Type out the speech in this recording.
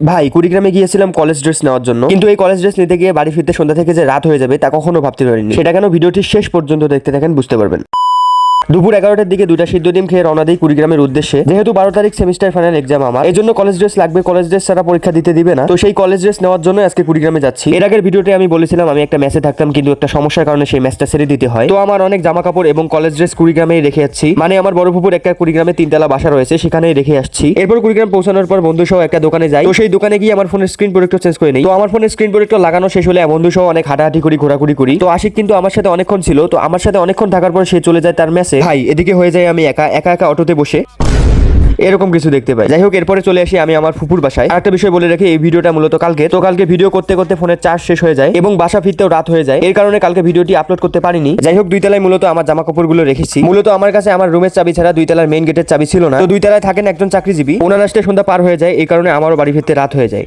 ভাই কুড়িগ্রামে গিয়েছিলাম college dress নেওয়ার জন্য, কিন্তু এই কলেজ ড্রেস নিতে গিয়ে বাড়ি ফিরতে সন্ধ্যা থেকে যে রাত হয়ে যাবে তা কখনো ভাবতে পারিনি। সেটা কেন ভিডিওটি শেষ পর্যন্ত দেখতে থাকেন, বুঝতে পারবেন। দুপুর 11টার দিকে 2টা সিদ্ধ ডিম খেয়ে রওনা দিই কুড়িগ্রামের উদ্দেশ্যে। যেহেতু 12 তারিখ সেমিস্টার ফাইনাল এক্সাম আমার, এই জন্য কলেজ ড্রেস লাগবে, কলেজ ড্রেস ছাড়া পরীক্ষা দিতে দিবে না। তো সেই কলেজ ড্রেস নেওয়ার জন্য আজকে কুড়িগ্রামে যাচ্ছি। এর আগের ভিডিওতে আমি বলেছিলাম আমি একটা মেসে থাকতাম, কিন্তু একটা সমস্যার কারণে সেই মেসটা ছেড়ে দিতে হয়। তো আমার অনেক জামা কাপড় এবং কলেজ ড্রেস কুড়িগ্রামেই রেখে যাচ্ছি। মানে আমার বড় ফুপুর একটা কুড়িগ্রামে 3 তলা বাসা রয়েছে, সেখানেই রেখে আসছি। এরপর কুড়িগ্রাম পৌঁছানোর পর বন্ধু সহ একটা দোকানে যাই। তো সেই দোকানে গিয়ে আমার ফোনের স্ক্রিন প্রোটেক্টর চেঞ্জ করে নেই। তো আমার ফোনের স্ক্রিন প্রোটেক্টর লাগানো শেষ হলে বন্ধু সহ অনেক হাঁটাহাঁটি করি, ঘোরাঘুরি করি। তো আশিক কিন্তু আমার সাথে অনেকক্ষণ ছিল। তো আমার সাথে অনেকক্ষণ থাকার পর সে চলে যায় তার মেসে। ভাই এদিকে হয়ে যায় আমি একা একা অটোতে বসে এরকম কিছু দেখতে পাই। যাই হোক, এরপরে চলে আসি আমি আমার ফুপুর বাসায়। আরেকটা বিষয় বলে রাখি, এই ভিডিওটা মূলত কালকে। তো কালকে ভিডিও করতে করতে ফোনের চার্জ শেষ হয়ে যায় এবং বাসা ফিরতেও রাত হয়ে যায়। এর কারণে কালকে ভিডিওটি আপলোড করতে পারিনি। যাই হোক, 2 তলায় মূলত আমার জামা কাপড়গুলো রেখেছি। মূলত আমার কাছে আমার রুমের চাবি ছাড়া 2 তলার মেইন গেটের চাবি ছিল না। তো 2 তলায় থাকেন একজন চাকরিজীবী, ওনার আসতে সন্ধ্যা পার হয়ে যায়। এই কারণে আমারও বাড়ি ফিরতে রাত হয়ে যায়।